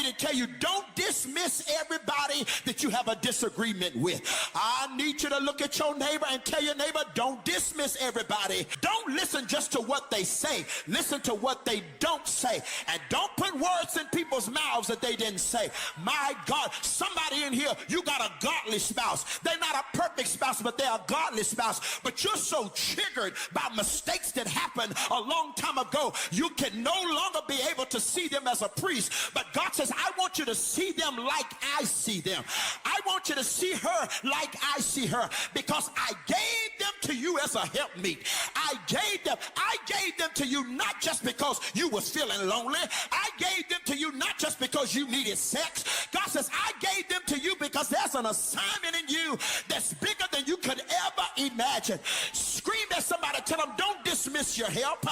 to tell you, don't dismiss everybody that you have a disagreement with. I need you to look at your neighbor and tell your neighbor, don't dismiss everybody. Don't listen just to what they say. Listen to what they don't say. And don't put words in people's mouths that they didn't say. My God, somebody in here, you got a godly spouse. They're not a perfect spouse, but they're a godly spouse. But you're so triggered by mistakes that happened a long time ago, you can no longer be able to see them as a priest. But God says, I want you to see them like I see them. I want you to see her like I see her, because I gave them to you as a helpmeet. I gave them to you not just because you was feeling lonely. I gave them to you not just because you needed sex. God says, I gave them to you because there's an assignment in you that's bigger than you could ever imagine. Scream at somebody, tell them, don't dismiss your help.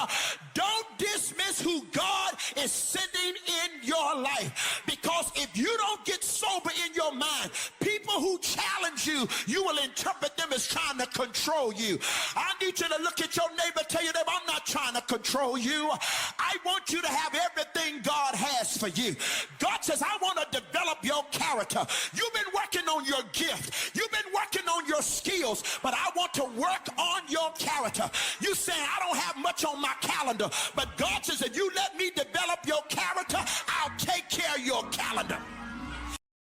Don't dismiss who God is sending in your life, because if you don't get sober in your mind, people who challenge you, you will interpret them as trying to control you. I need you to look at your neighbor, tell you that I'm not trying to control you. I want you to have everything God has for you. God says, I want to develop your character. You've been working on your gift. You've been working on your skills, but I want to work on your character. You saying, I don't have much on my calendar, but God says, if you let me develop your character, I'll take care of your calendar.